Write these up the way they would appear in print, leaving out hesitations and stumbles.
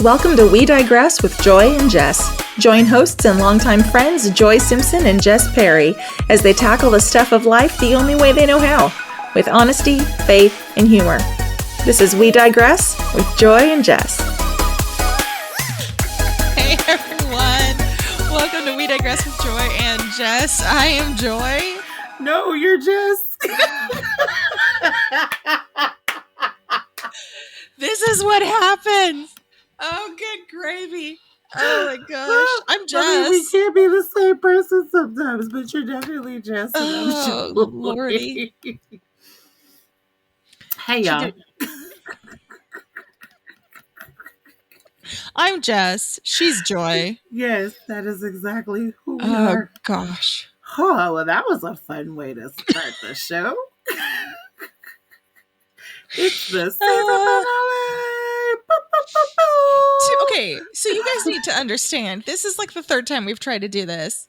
Welcome to We Digress with Joy and Jess. Join hosts and longtime friends Joy Simpson and Jess Perry as they tackle the stuff of life the only way they know how, with honesty, faith, and humor. This is We Digress with Joy and Jess. Hey everyone, welcome to We Digress with Joy and Jess. I am Joy. No, you're Jess. This is what happens. Oh, good gravy. Oh my gosh. I'm Jess. I mean, we can't be the same person sometimes, but you're definitely Jess. Oh, Lordy. Hey, y'all. I'm Jess. She's Joy. Yes, that is exactly who we Oh, are. gosh. Oh, well, that was a fun way to start the show. It's the season finale. Okay, so you guys need to understand, this is like the third time we've tried to do this.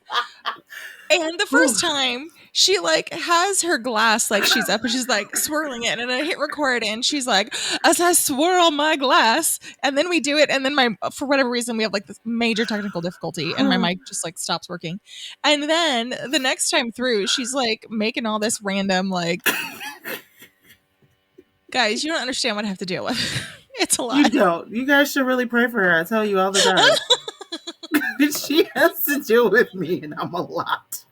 And the first time, she like has her glass, like she's up and she's like swirling it, and I hit record and she's like, as I swirl my glass, and then we do it, and then for whatever reason we have like this major technical difficulty and my mic just like stops working. And then the next time through, she's like making all this random like, guys, you don't understand what I have to deal with. It's a lot. You don't. You guys should really pray for her. I tell you all the time. She has to deal with me, and I'm a lot.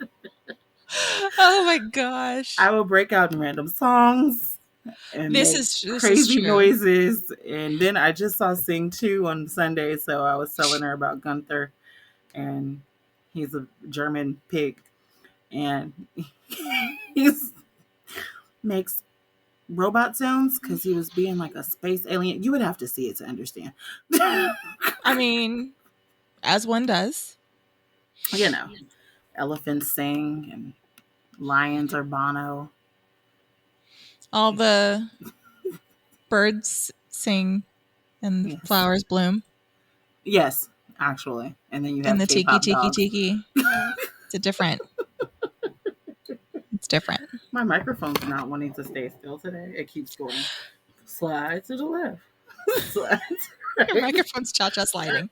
Oh my gosh. I will break out in random songs and This crazy is true. noises. And then I just saw Sing 2 on Sunday, so I was telling her about Gunther, and he's a German pig, and he makes robot sounds because he was being like a space alien. You would have to see it to understand. I mean, as one does. You know, elephants sing and lions are Bono. All the birds sing and Yes. flowers bloom. Yes, actually. And then you have And the tiki K-pop tiki dogs. tiki. It's different. It's different. My microphone's not wanting to stay still today. It keeps going. Slide to the left. Slide to the Your right. microphone's cha-cha sliding.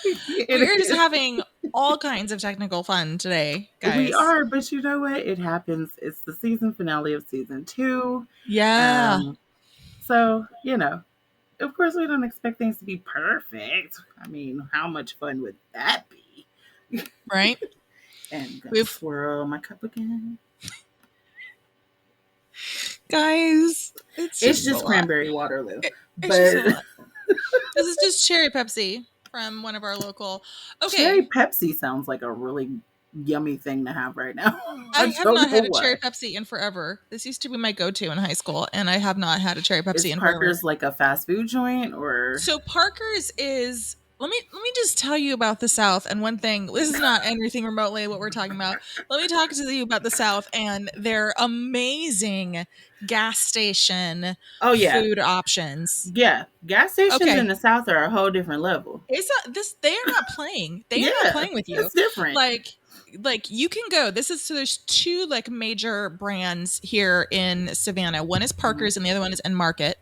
It We're just is. having all kinds of technical fun today, guys. We are, but you know what? It happens. It's the season finale of season 2. Yeah. So, you know, of course we don't expect things to be perfect. I mean, how much fun would that be? Right? And We've- swirl my cup again. Guys, it's It's a just lot. cranberry Waterloo. It's But just a lot. This is just cherry Pepsi from one of our local. Okay. cherry Pepsi sounds like a really yummy thing to have right now. I have don't not know had a why. cherry Pepsi in forever. This used to be my go-to in high school, and I have not had a cherry Pepsi Is in Parker's forever. like a fast food joint or? So Parker's is. Let me just tell you about the South. And one thing, this is not anything remotely what we're talking about. Let me talk to you about the South and their amazing gas station Oh yeah, food options. yeah. Gas stations Okay. in the South are a whole different level. It's not this. They are not playing. They are Yeah, not playing with you. It's different. Like you can go. So there's two like major brands here in Savannah. One is Parker's and the other one is End Market.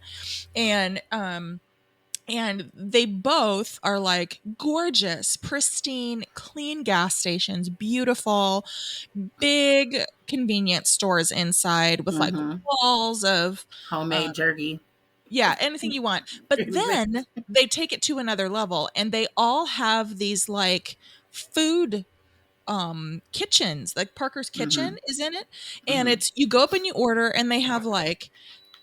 And they both are like gorgeous, pristine, clean gas stations, beautiful, big convenience stores inside with like walls of Homemade jerky. yeah, anything you want. But then they take it to another level and they all have these like food kitchens. Like Parker's Kitchen is in it. And it's you go up and you order and they have like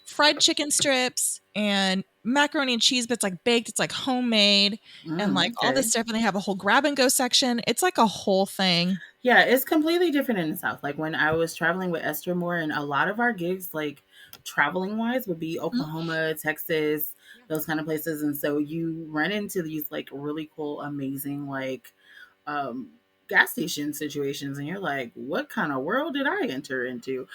fried chicken strips and macaroni and cheese, but it's like baked, it's like homemade and like all this stuff. And they have a whole grab and go section. It's like a whole thing. Yeah, it's completely different in the South. Like when I was traveling with Esther Moore, and a lot of our gigs, like traveling wise, would be Oklahoma, Texas, those kind of places. And so you run into these like really cool, amazing, like gas station situations, and you're like, what kind of world did I enter into?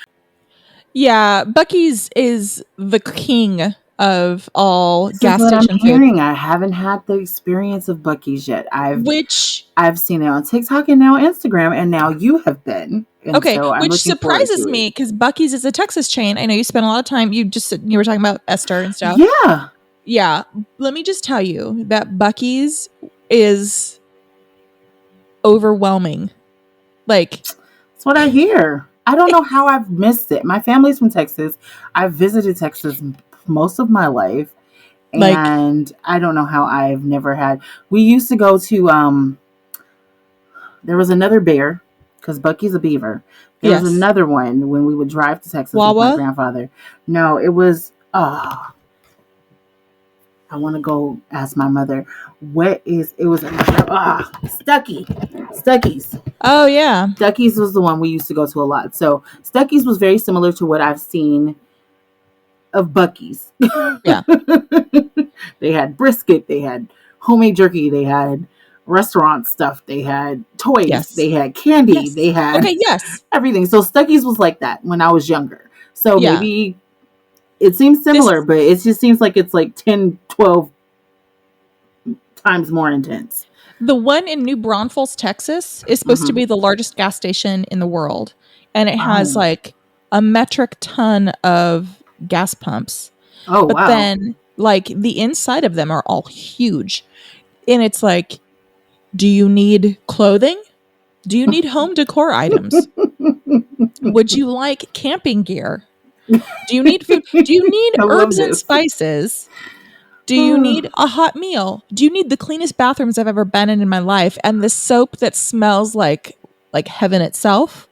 Yeah, Bucky's is the king of all This gas is what station I'm food. hearing. I haven't had the experience of Bucky's yet. I've seen it on TikTok and now Instagram, and now you have been. And okay, so I'm which looking forward surprises to it. me because Bucky's is a Texas chain. I know you spent a lot of time. You were talking about Esther and stuff. Yeah. Yeah. Let me just tell you that Bucky's is overwhelming. Like, That's what I hear. I don't know how I've missed it. My family's from Texas. I've visited Texas most of my life, like, and I don't know how I've never had. We used to go to there was another bear because Bucky's a beaver. There was yes. another one when we would drive to Texas with my Wawa? grandfather. No, it was I want to go ask my mother it was Stucky's. Oh, yeah. Stucky's was the one we used to go to a lot. So Stucky's was very similar to what I've seen of Bucky's. Yeah. They had brisket, they had homemade jerky, they had restaurant stuff, they had toys, Yes. they had candy, Yes. they had Okay, yes. everything. So Stucky's was like that when I was younger. So Yeah. maybe it seems similar, but it just seems like it's like 10, 12 times more intense. The one in New Braunfels, Texas is supposed to be the largest gas station in the world. And it has like a metric ton of gas pumps. Oh, but wow. then like the inside of them are all huge. And it's like, do you need clothing? Do you need home decor items? Would you like camping gear? Do you need food? Do you need herbs and spices? Do you need a hot meal? Do you need the cleanest bathrooms I've ever been in my life and the soap that smells like heaven itself?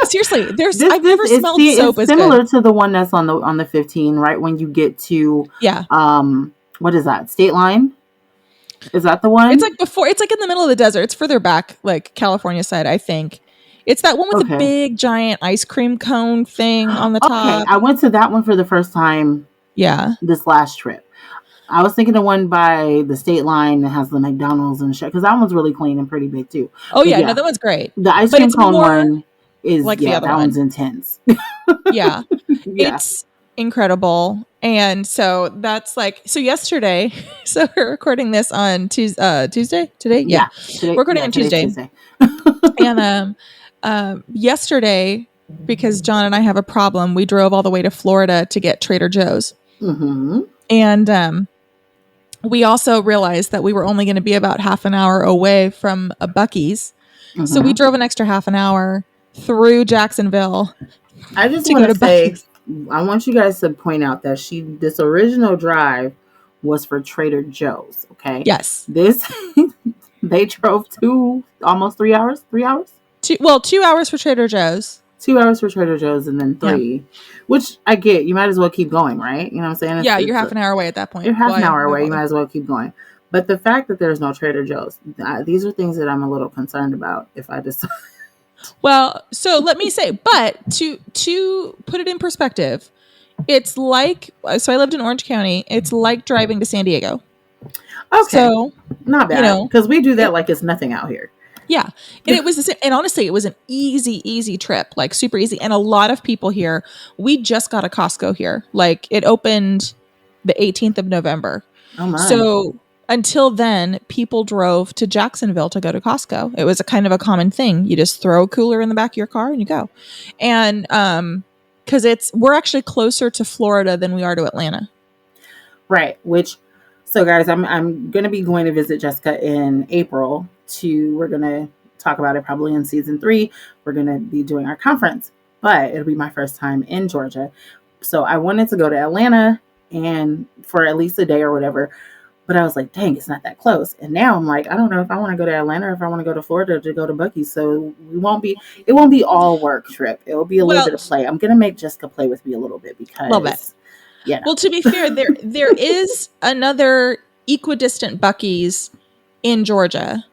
Seriously, I've never smelled soap as similar good. to the one that's on the 15, right? When you get to what is that? State Line? Is that the one? It's like it's like in the middle of the desert. It's further back, like California side, I think. It's that one with the big giant ice cream cone thing on the top. Okay, I went to that one for the first time. Yeah. This last trip. I was thinking of one by the State Line that has the McDonald's and shit, because that one's really clean and pretty big too. Oh yeah, no, that one's great. The ice cream cone one is like the other one. One's intense. Yeah. It's incredible. And so that's like, so yesterday, so we're recording this on Tuesday today. Yeah. We're recording on Tuesday. And yesterday, because John and I have a problem, we drove all the way to Florida to get Trader Joe's. Mm-hmm. And we also realized that we were only going to be about half an hour away from a Bucky's. Mm-hmm. So we drove an extra half an hour through Jacksonville. I just want to say, I want you guys to point out that this original drive was for Trader Joe's. Okay. Yes. They drove almost 3 hours. 3 hours. 2 hours for Trader Joe's. 2 hours for Trader Joe's and then 3, which I get. You might as well keep going, right? You know what I'm saying? You're half an hour away at that point. You're half an hour away. You might as well keep going. But the fact that there's no Trader Joe's, these are things that I'm a little concerned about if I decide. Well, so let me say, but to put it in perspective, it's like, so I lived in Orange County. It's like driving to San Diego. Okay. So not bad. Because we do that like it's nothing out here. Yeah. And honestly, it was an easy trip, like super easy. And a lot of people here, we just got a Costco here. Like it opened the 18th of November. Oh my. So until then, people drove to Jacksonville to go to Costco. It was a kind of a common thing. You just throw a cooler in the back of your car and you go. And because we're actually closer to Florida than we are to Atlanta. Right. So guys, I'm going to be going to visit Jessica in April. We're going to talk about it probably in season 3. We're going to be doing our conference, but it'll be my first time in Georgia. So I wanted to go to Atlanta and for at least a day or whatever. But I was like, dang, it's not that close. And now I'm like, I don't know if I want to go to Atlanta or if I want to go to Florida to go to Bucky's. So it won't be all work trip. It will be a little bit of play. I'm going to make Jessica play with me a little bit because. Little bit. Yeah. Well, to be fair, there is another equidistant Bucky's in Georgia.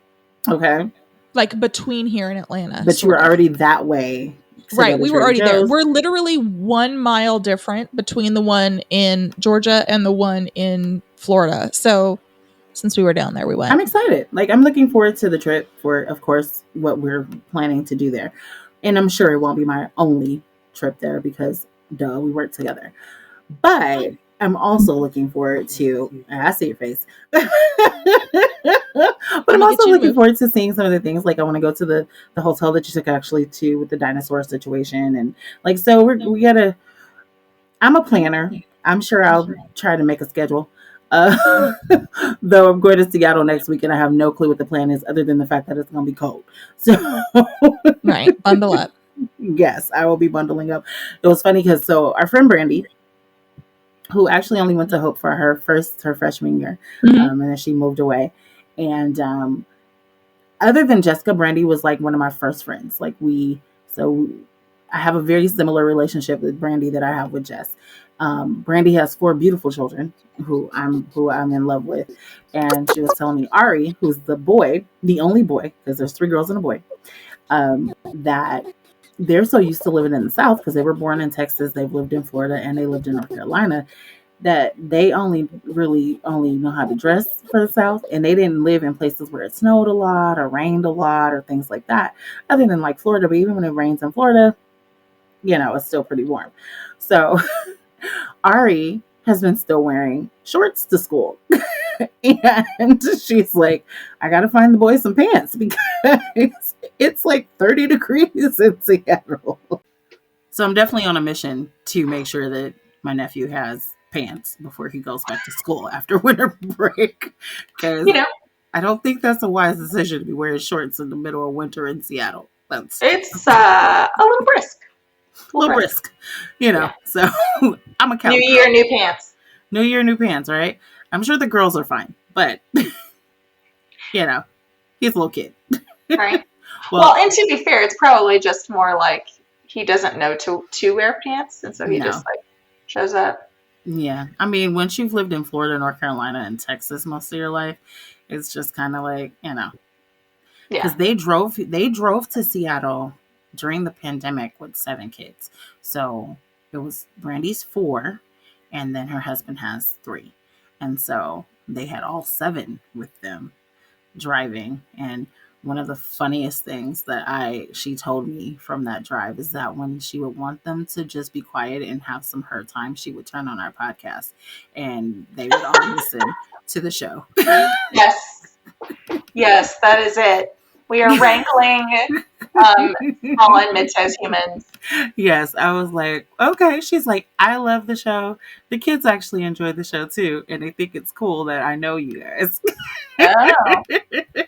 Okay. Like between here and Atlanta. But you were already that way. Right. We were already there. We're literally 1 mile different between the one in Georgia and the one in Florida. So since we were down there, we went. I'm excited. Like I'm looking forward to the trip for, of course, what we're planning to do there. And I'm sure it won't be my only trip there because we work together. But I'm also looking forward to, I see your face, but I'm also looking forward to seeing some of the things. Like I want to go to the hotel that you took actually to with the dinosaur situation. And like, so I'm a planner. I'm sure I'll try to make a schedule. Uh, though I'm going to Seattle next week and I have no clue what the plan is other than the fact that it's going to be cold. So, Right. Bundle up. yes, I will be bundling up. It was funny because our friend Brandy, who actually only went to Hope for her freshman year, and then she moved away. And other than Jessica, Brandy was like one of my first friends. I have a very similar relationship with Brandy that I have with Jess. Brandy has 4 beautiful children who I'm in love with, and she was telling me Ari, who's the only boy, because there's 3 girls and a boy, that they're so used to living in the South because they were born in Texas, they've lived in Florida, and they lived in North Carolina, that they only know how to dress for the South, and they didn't live in places where it snowed a lot or rained a lot or things like that, other than like Florida. But even when it rains in Florida, it's still pretty warm. So Ari has been still wearing shorts to school. And she's like, I got to find the boys some pants because it's like 30 degrees in Seattle. So I'm definitely on a mission to make sure that my nephew has pants before he goes back to school after winter break. Because I don't think that's a wise decision to be wearing shorts in the middle of winter in Seattle. It's a little brisk. A little brisk. So I'm a New year, new pants. New year, new pants, right? I'm sure the girls are fine, but he's a little kid. Right. Well, and to be fair, it's probably just more like he doesn't know to wear pants, and so he just like shows up. Yeah. I mean, once you've lived in Florida, North Carolina, and Texas most of your life, it's just kind of like, because they drove to Seattle during the pandemic with 7 kids. So it was Brandy's 4, and then her husband has 3. And so they had all 7 with them driving. And one of the funniest things that she told me from that drive is that when she would want them to just be quiet and have some her time, she would turn on our podcast and they would all listen to the show. Yes, that is it. We are wrangling small and mid-sized humans. Yes, I was like, okay. She's like, I love the show. The kids actually enjoy the show too, and they think it's cool that I know you guys. Oh.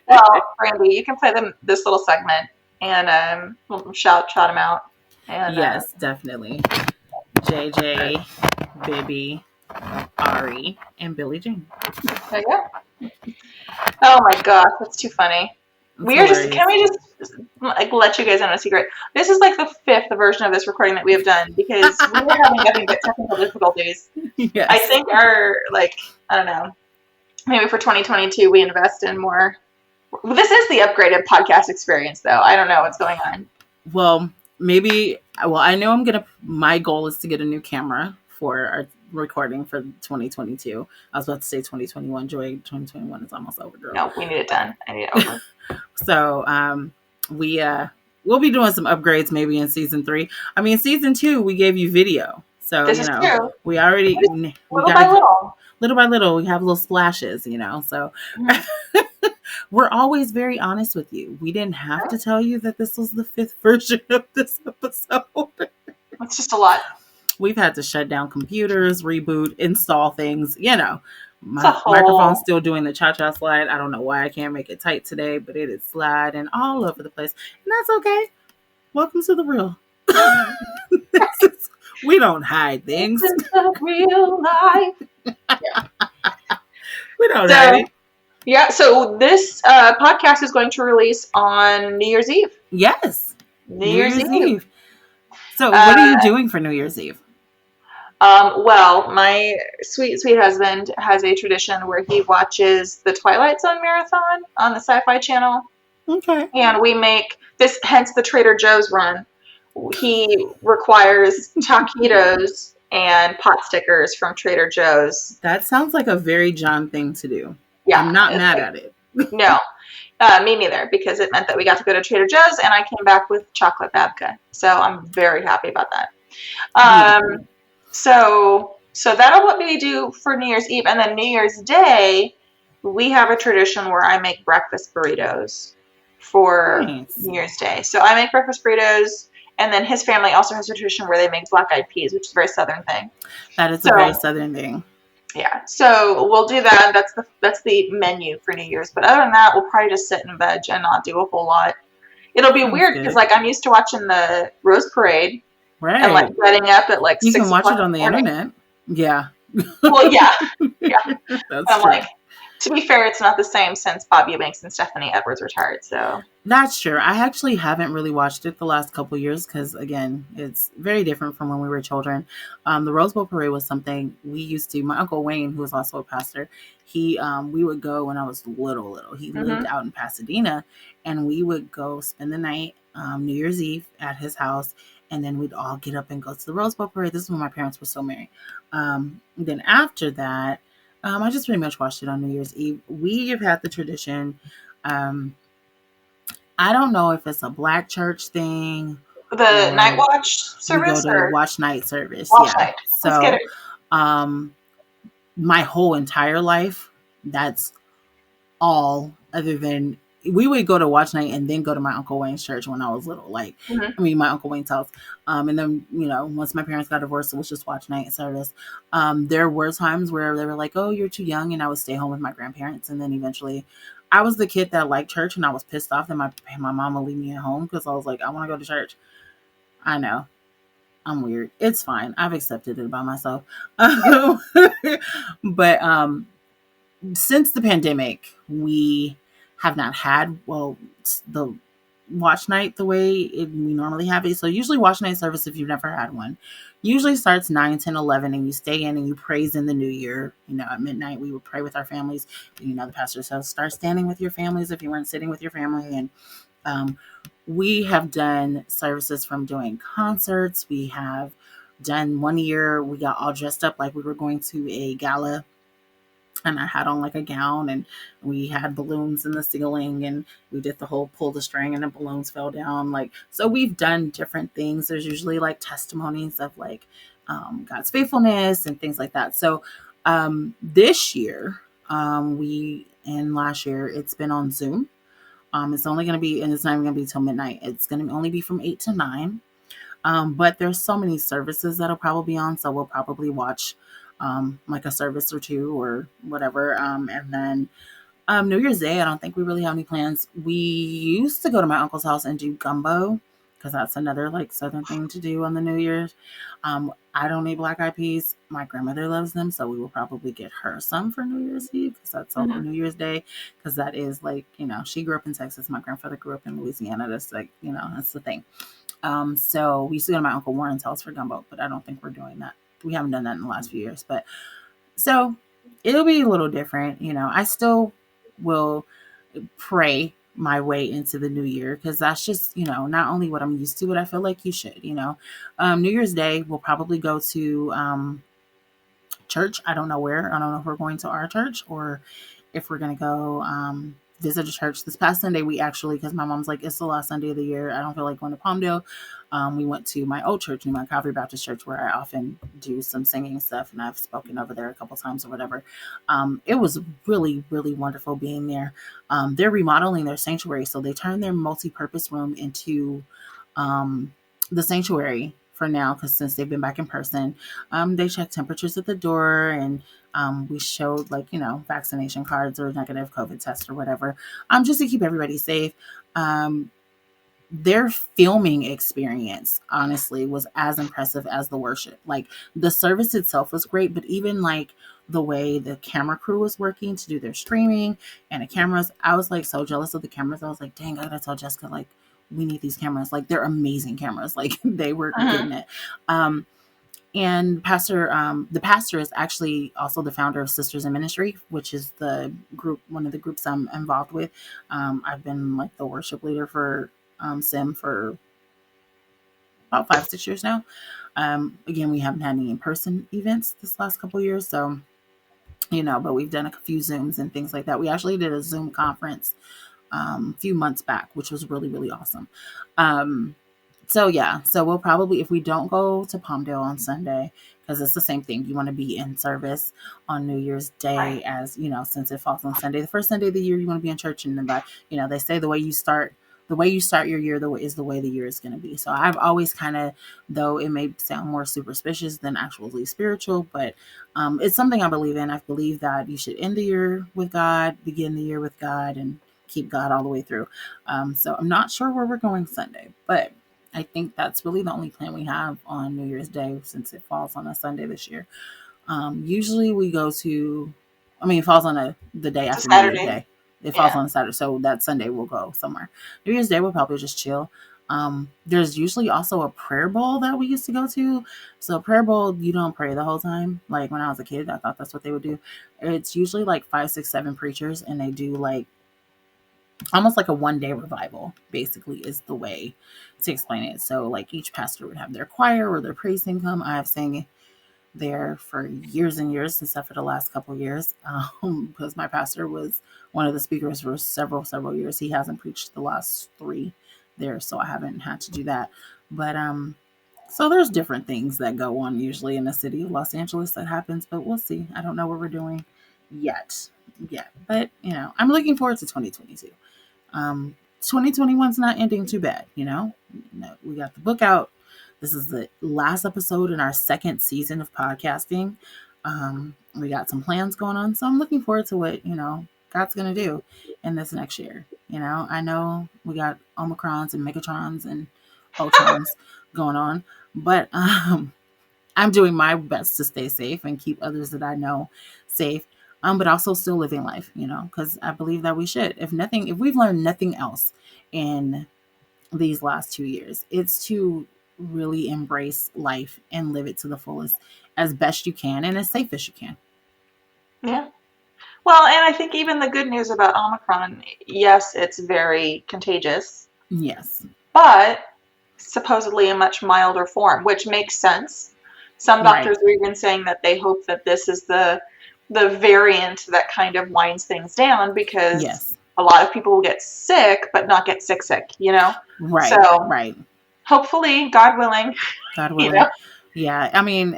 Well, Brandy, you can play this little segment, and we'll shout them out. And, yes, definitely. JJ, Bibby, Ari, and Billie Jean. There you go. Oh my gosh, that's too funny. Can we just like let you guys in on a secret? This is like the 5th version of this recording that we have done because we were having nothing but technical difficulties. Yes. I think I don't know, maybe for 2022 we invest in more. This is the upgraded podcast experience, though. I don't know what's going on. Well, I know my goal is to get a new camera for our recording for 2022. I was about to say 2021. Joy, 2021 is almost over, girl. No, we need it done. I need it over. So we'll be doing some upgrades maybe in season 3. I mean, season 2 we gave you video, so this is true. We already little by little we have little splashes, so we're always very honest with you. We didn't have to tell you that this was the 5th version of this episode. It's just a lot. We've had to shut down computers, reboot, install things, My microphone's still doing the cha-cha slide. I don't know why I can't make it tight today, but it is sliding all over the place. And that's okay. Welcome to the real. We don't hide things. This is the real life. We don't hide it. Yeah, so this podcast is going to release on New Year's Eve. Yes. New Year's Eve. So what are you doing for New Year's Eve? Well, my sweet husband has a tradition where he watches the Twilight Zone marathon on the Sci-Fi Channel. Okay. And we make this, hence the Trader Joe's run. He requires taquitos and pot stickers from Trader Joe's. That sounds like a very John thing to do. Yeah. I'm not mad at it. No, me neither, because it meant that we got to go to Trader Joe's and I came back with chocolate babka. So I'm very happy about that. So that'll what we do for New Year's Eve. And then New Year's Day, we have a tradition where I make breakfast burritos for New Year's Day. So I make breakfast burritos And then his family also has a tradition where they make black-eyed peas, which is a very Southern thing. That is a very Southern thing. Yeah, so we'll do that. That's the menu for New Year's. But other than that, we'll probably just sit and veg and not do a whole lot. It'll be weird because like I'm used to watching the Rose Parade, right? And like getting up at like you 6 can watch it on the morning. internet. Yeah. Well, yeah. That's I'm true. like, to be fair, it's not the same since Bob Eubanks and Stephanie Edwards retired. So that's true. I actually haven't really watched it the last couple years because, again, it's very different from when we were children. The Rose Bowl Parade was something we used to. My Uncle Wayne, who was also a pastor, we would go when I was little. He lived out in Pasadena, and we would go spend the night, New Year's Eve, at his house, and then we'd all get up and go to the Rose Bowl Parade. This is when my parents were still married. Then after that, I just pretty much watched it on New Year's Eve. We have had the tradition. I don't know if it's a black church thing. The night watch service? We go to watch night service. Watch night. So, let's get it. My whole entire life, that's all other than we would go to watch night and then go to my Uncle Wayne's church when I was little. Like, my Uncle Wayne's house. And then, once my parents got divorced, it was just watch night service. There were times where they were like, oh, you're too young. And I would stay home with my grandparents. And then eventually I was the kid that liked church, and I was pissed off that my mom would leave me at home because I was like, I want to go to church. I know. I'm weird. It's fine. I've accepted it by myself. But since the pandemic, we have not had, the watch night the way we normally have it. So usually watch night service, if you've never had one, usually starts 9, 10, 11, and you stay in and you praise in the new year. At midnight, we would pray with our families. The pastor says, start standing with your families if you weren't sitting with your family. And we have done services from doing concerts. We have done one year, we got all dressed up like we were going to a gala. And I had on like a gown, and we had balloons in the ceiling, and we did the whole pull the string and the balloons fell down. So we've done different things. There's usually like testimonies of like God's faithfulness and things like that. So this year, and last year, it's been on Zoom. It's only going to be, and it's not even going to be till midnight. It's going to only be from 8 to 9. But there's so many services that'll probably be on. So we'll probably watch like a service or two or whatever. And then New Year's Day, I don't think we really have any plans. We used to go to my uncle's house and do gumbo because that's another like Southern thing to do on the New Year's. I don't eat black-eyed peas. My grandmother loves them, so we will probably get her some for New Year's Eve because that's also New Year's Day, because that is like, she grew up in Texas. My grandfather grew up in Louisiana. That's like, that's the thing. So we used to go to my Uncle Warren's house for gumbo, but I don't think we're doing that. We haven't done that in the last few years, but so it'll be a little different. I still will pray my way into the new year because that's just, not only what I'm used to, but I feel like you should, New Year's Day, we'll probably go to church. I don't know where. I don't know if we're going to our church or if we're going to go visit a church. This past Sunday, we actually, because my mom's like, it's the last Sunday of the year, I don't feel like going to Palmdale. We went to my old church, New Mount Calvary Baptist Church, where I often do some singing stuff, and I've spoken over there a couple times or whatever. It was really, really wonderful being there. They're remodeling their sanctuary, so they turned their multi-purpose room into the sanctuary for now, because since they've been back in person, they check temperatures at the door, and we showed vaccination cards or negative COVID test or whatever, just to keep everybody safe. Their filming experience, honestly, was as impressive as the worship. Like, the service itself was great, but even the way the camera crew was working to do their streaming and the cameras, I was so jealous of the cameras. I was like, dang, I gotta tell Jessica, we need these cameras. They're amazing cameras. They were getting it. And the pastor is actually also the founder of Sisters in Ministry, which is the group, one of the groups I'm involved with. I've been the worship leader for Sim for about 5-6 years now. Again, we haven't had any in-person events this last couple of years, so but we've done a few Zooms and things like that. We actually did a Zoom conference a few months back, which was really, really awesome. So we'll probably, if we don't go to Palmdale on Sunday, because it's the same thing, you want to be in service on New Year's Day, as since it falls on Sunday, the first Sunday of the year, you want to be in church, and then they say the way you start the way you start your year is the way the year is going to be. So I've always kind of, though it may sound more superstitious than actually spiritual, but it's something I believe in. I believe that you should end the year with God, begin the year with God, and keep God all the way through. So I'm not sure where we're going Sunday, but I think that's really the only plan we have on New Year's Day, since it falls on a Sunday this year. Usually we go to, it falls on the day It's a after New Year's Saturday. Day. It falls Yeah. on a Saturday, so that Sunday we'll go somewhere. New Year's Day we'll probably just chill. There's usually also a prayer bowl that we used to go to. So prayer bowl, you don't pray the whole time. Like when I was a kid, I thought that's what they would do. It's usually like 5, 6, 7 preachers, and they do like almost like a 1-day revival, basically, is the way to explain it. So like each pastor would have their choir or their praise team come. I have sang there for years and years, except for the last couple of years, because my pastor was one of the speakers for several years. He hasn't preached the last 3 there, so I haven't had to do that. But so there's different things that go on usually in the city of Los Angeles that happens, but we'll see. I don't know what we're doing yet. But I'm looking forward to 2022. 2021's not ending too bad. We got the book out. This is the last episode in our 2nd season of podcasting. We got some plans going on, so I'm looking forward to what God's gonna do in this next year. I know we got Omicrons and Megatrons and Ultrons going on, but I'm doing my best to stay safe and keep others that I know safe. But also still living life, because I believe that we should. If we've learned nothing else in these last 2 years, it's to really embrace life and live it to the fullest as best you can and as safe as you can. Yeah. Well, and I think even the good news about Omicron, yes, it's very contagious. Yes. But supposedly a much milder form, which makes sense. Some doctors are even saying that they hope that this is the variant that kind of winds things down, because a lot of people will get sick, but not get sick, Right. So, right. Hopefully, God willing. God willing. Yeah.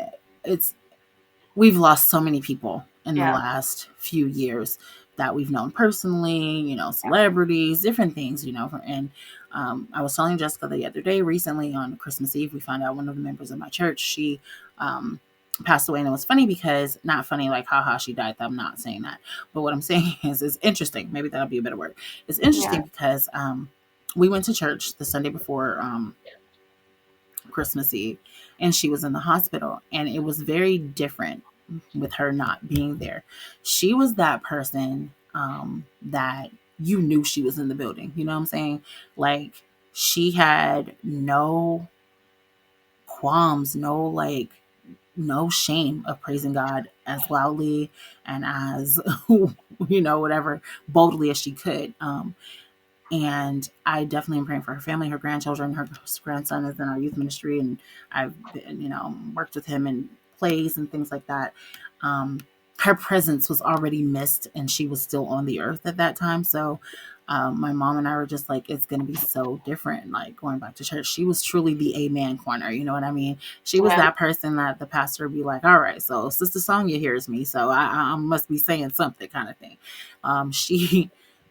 We've lost so many people in the last few years that we've known personally, celebrities, different things, and I was telling Jessica the other day, recently on Christmas Eve, we found out one of the members of my church, she passed away. And it was funny because, not funny like, haha, she died. I'm not saying that. But what I'm saying is, it's interesting. Maybe that'll be a better word. It's interesting because we went to church the Sunday before Christmas Eve, and she was in the hospital, and it was very different with her not being there. She was that person that you knew she was in the building. You know what I'm saying? Like, she had no qualms, no shame of praising God as loudly and as whatever boldly as she could. And I definitely am praying for her family, her grandchildren. Her grandson is in our youth ministry, and I've been, worked with him in plays and things like that. Her presence was already missed, and she was still on the earth at that time. So my mom and I were just like, it's going to be so different, like going back to church. She was truly the amen corner. You know what I mean? She was that person that the pastor would be like, all right, so Sister Sonia hears me, so I must be saying something, kind of thing.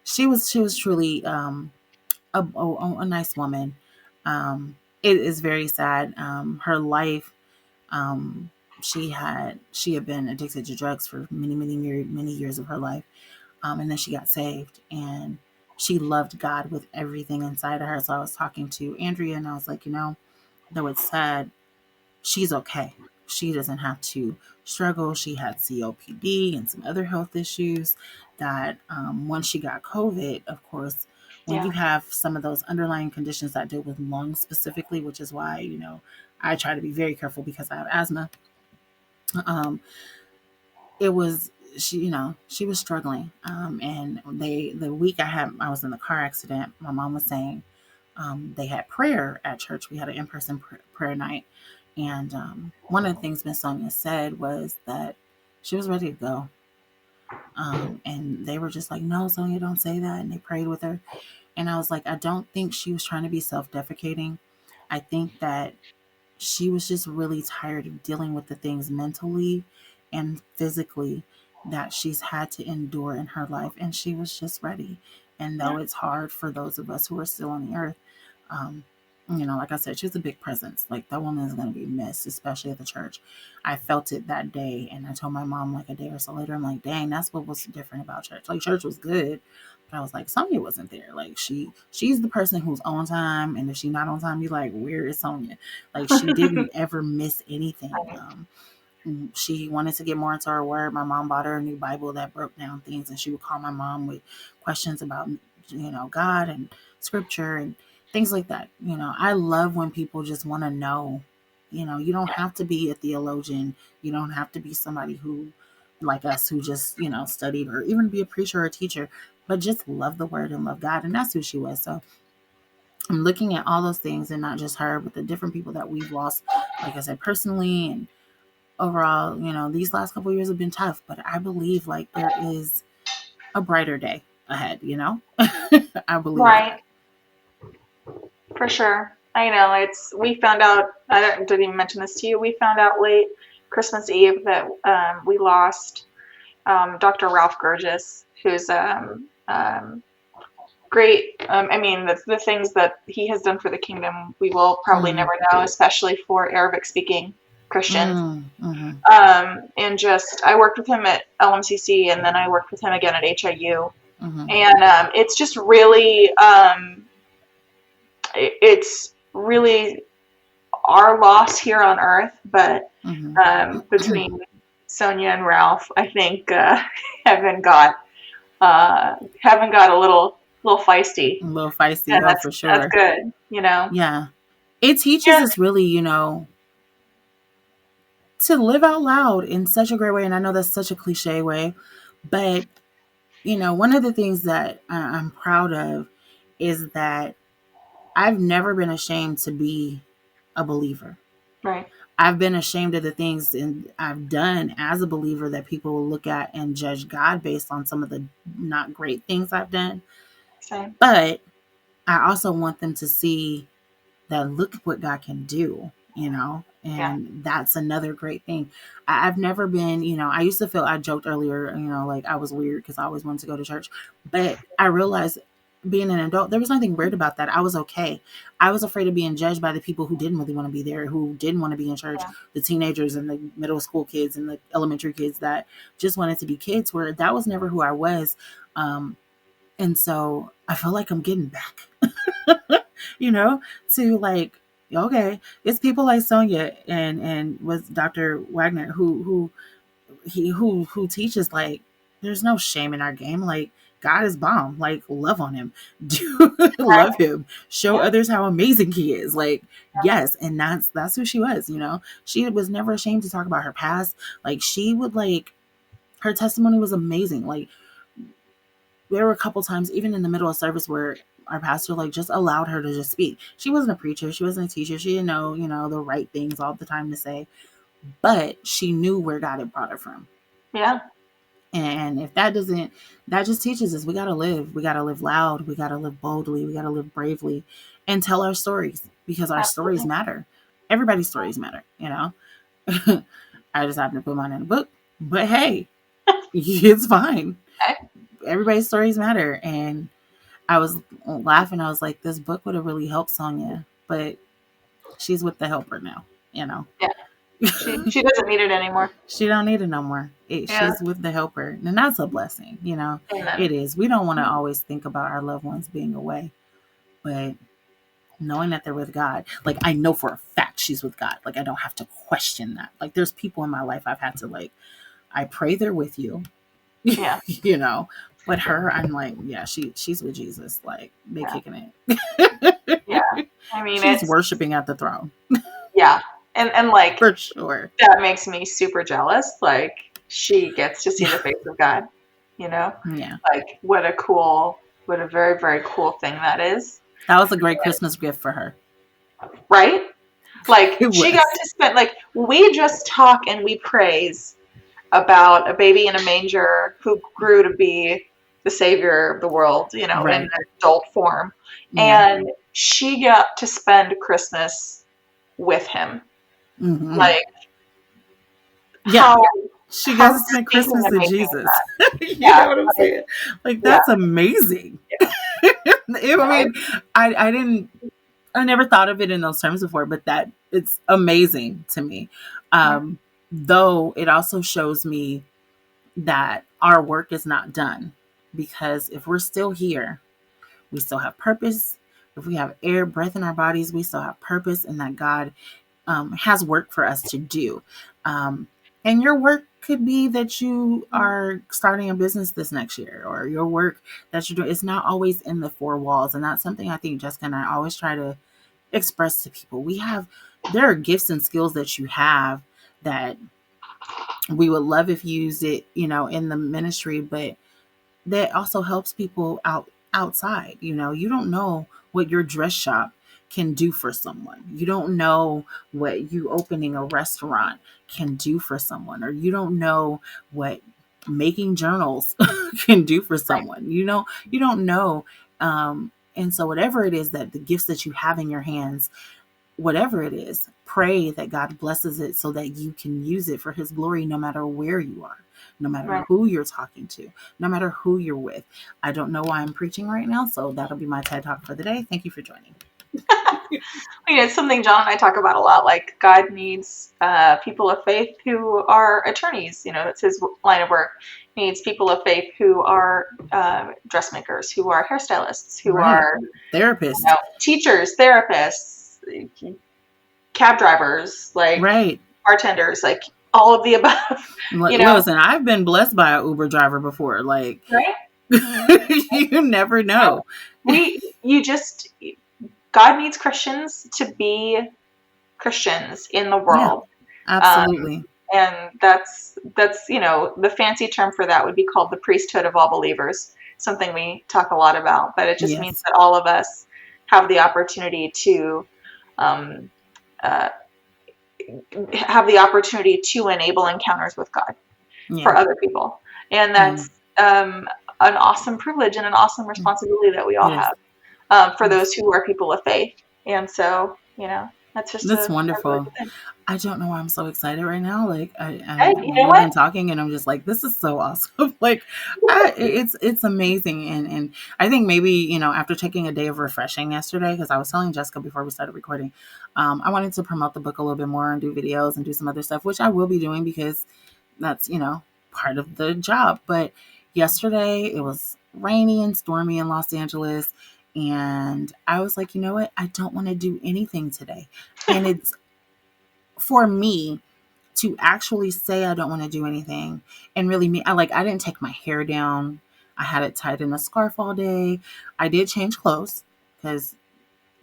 She was truly a nice woman. It is very sad. Her life, she had been addicted to drugs for many years of her life, and then she got saved, and she loved God with everything inside of her. So I was talking to Andrea, and I was like, though it's sad, she's okay. She doesn't have to struggle. She had COPD and some other health issues that once she got COVID, of course, when you have some of those underlying conditions that deal with lungs specifically, which is why, I try to be very careful because I have asthma. It was, she was struggling. And the week I was in the car accident, my mom was saying, they had prayer at church. We had an in-person prayer night. And one of the things Miss Sonia said was that she was ready to go. And they were just like, no, Sonia, don't say that. And they prayed with her. And I was like, I don't think she was trying to be self-defecating. I think that she was just really tired of dealing with the things mentally and physically that she's had to endure in her life, and she was just ready. And though it's hard for those of us who are still on the earth, like I said, she's a big presence. Like, that woman is going to be missed, especially at the church. I felt it that day, and I told my mom like a day or so later, I'm like, dang, that's what was different about church. Like, church was good, but I was like, Sonia wasn't there. Like, she's the person who's on time, and if she's not on time, you're like, where is Sonia? Like, she didn't ever miss anything. She wanted to get more into her word. My mom bought her a new Bible that broke down things, and she would call my mom with questions about, God and scripture and things like that. I love when people just want to know. You don't have to be a theologian. You don't have to be somebody who, like us, who just, studied, or even be a preacher or a teacher, but just love the word and love God. And that's who she was. So I'm looking at all those things, and not just her, but the different people that we've lost, like I said, personally and overall. These last couple of years have been tough, but I believe like there is a brighter day ahead, I believe Right. For sure. I know. We found out, didn't even mention this to you, we found out late Christmas Eve that we lost Dr. Ralph Gurgis, who's great. I mean, the things that he has done for the kingdom, we will probably never know, especially for Arabic-speaking Christians. And just, I worked with him at LMCC, and then I worked with him again at HIU. And it's just really, it's really our loss here on earth, but between Sonia and Ralph, I think heaven got a little feisty. A little feisty, and for sure. That's good, Yeah. It teaches us really, to live out loud in such a great way. And I know that's such a cliche way, but, one of the things that I'm proud of is that I've never been ashamed to be a believer. Right. I've been ashamed of the things I've done as a believer that people will look at and judge God based on some of the not great things I've done. Same. But I also want them to see that look what God can do, and that's another great thing. I've never been, I used to feel, I joked earlier, like I was weird because I always wanted to go to church, but I realized being an adult, there was nothing weird about that. I was okay. I was afraid of being judged by the people who didn't really want to be there, who didn't want to be in church, the teenagers and the middle school kids and the elementary kids that just wanted to be kids, where that was never who I was. And so I feel like I'm getting back, to like, okay, it's people like Sonia and with Dr. Wagner who teaches like there's no shame in our game. Like, God is bomb. Like, love on him. Love him. Show others how amazing he is. Like, yes. And that's who she was, She was never ashamed to talk about her past. Like, she would her testimony was amazing. Like, there were a couple times, even in the middle of service, where our pastor just allowed her to just speak. She wasn't a preacher. She wasn't a teacher. She didn't know, the right things all the time to say, but she knew where God had brought her from. Yeah. And if that just teaches us, we got to live loud. We got to live boldly. We got to live bravely and tell our stories, because our stories matter. Everybody's stories matter, I just happen to put mine in a book, but hey, it's fine. Everybody's stories matter. And I was laughing. I was like, this book would have really helped Sonia, but she's with the helper now, Yeah. She doesn't need it anymore. She don't need it no more. She's with the helper. And that's a blessing, Amen. It is. We don't want to always think about our loved ones being away, but knowing that they're with God, like, I know for a fact she's with God. Like, I don't have to question that. Like, there's people in my life I've had to I pray they're with you. Yeah. But her, I'm like, yeah, she's with Jesus. Like, they kicking it. Yeah. I mean, she's worshiping at the throne. Yeah. And like, for sure, that makes me super jealous. Like, she gets to see the face of God, Yeah. Like, what a very, very cool thing that is. That was a great Christmas gift for her. Right? Like, she got to spend, we just talk and we praise about a baby in a manger who grew to be the savior of the world, in an adult form. Yeah. And she got to spend Christmas with him. Mm-hmm. Like, She How gets to you're spend thinking Christmas and with making of Jesus. that. You Yeah, know what I'm like, saying? Like, yeah, that's amazing. yeah. I mean, I didn't, I never thought of it in those terms before, but that it's amazing to me. Yeah. Though it also shows me that our work is not done, because if we're still here, we still have purpose. If we have air, breath in our bodies, we still have purpose, and that God has work for us to do. Um, and your work could be that you are starting a business this next year, or your work that you're doing. It's not always in the four walls. And that's something I think Jessica and I always try to express to people. There are gifts and skills that you have that we would love if you used it, in the ministry, but that also helps people outside. You don't know what your dress shop can do for someone. You don't know what you opening a restaurant can do for someone, or you don't know what making journals can do for Right. someone. You don't know. And so whatever it is, that the gifts that you have in your hands, whatever it is, pray that God blesses it so that you can use it for his glory, no matter where you are, no matter Right. who you're talking to, no matter who you're with. I don't know why I'm preaching right now, so that'll be my TED Talk for the day. Thank you for joining. It's something John and I talk about a lot. Like, God needs people of faith who are attorneys. That's his line of work. He needs people of faith who are dressmakers, who are hairstylists, who Right. are Therapist. teachers, therapists, cab drivers, like Right. bartenders, like all of the above. Listen, I've been blessed by an Uber driver before. Like, Right? you never know. God needs Christians to be Christians in the Yeah, world. absolutely. And that's the fancy term for that would be called the priesthood of all believers, something we talk a lot about, but it just means Yes. that all of us have the opportunity to um, uh, enable encounters with God for Yeah. other people. And that's an awesome privilege and an awesome responsibility that we all It is. have for Yes. those who are people of faith. And so, that's just That's a really wonderful. good thing. I don't know why I'm so excited right now. Like, Hey, you know you've been what? talking, and I'm just like, this is so awesome. Like, it's amazing, and I think maybe after taking a day of refreshing yesterday, because I was telling Jessica before we started recording, I wanted to promote the book a little bit more and do videos and do some other stuff, which I will be doing because that's part of the job. But yesterday it was rainy and stormy in Los Angeles, and I was like, you know what? I don't want to do anything today, and it's for me to actually say I don't want to do anything and really mean I didn't take my hair down. I had it tied in a scarf all day. I did change clothes because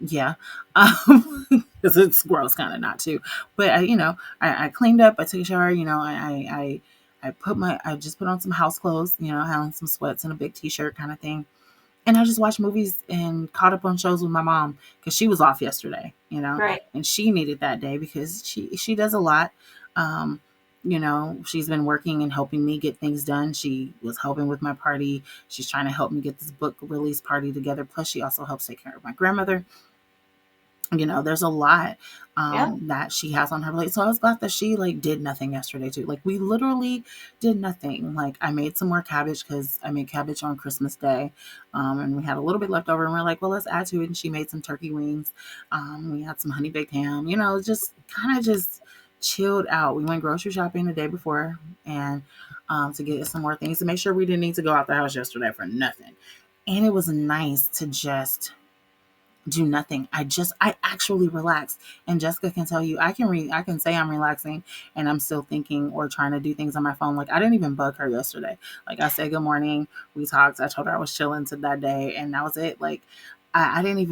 yeah. Because it's gross kind of not to. But I cleaned up, I took a shower, I just put on some house clothes, I had on some sweats and a big t-shirt kind of thing. And I just watched movies and caught up on shows with my mom because she was off yesterday, Right. and she needed that day because she does a lot. Um, she's been working and helping me get things done. She was helping with my party. She's trying to help me get this book release party together. Plus, she also helps take care of my grandmother. There's a lot Yeah. that she has on her plate. So I was glad that she did nothing yesterday too. Like, we literally did nothing. Like, I made some more cabbage because I made cabbage on Christmas Day, and we had a little bit left over, and we're like, well, let's add to it. And she made some turkey wings. We had some honey baked ham. Just kind of just chilled out. We went grocery shopping the day before, and to get some more things to make sure we didn't need to go out the house yesterday for nothing. And it was nice to just do nothing. I actually relaxed. And Jessica can tell you, I can say I'm relaxing and I'm still thinking or trying to do things on my phone. Like, I didn't even bug her yesterday. Like, I said good morning, we talked, I told her I was chilling to that day, and that was it. Like, I didn't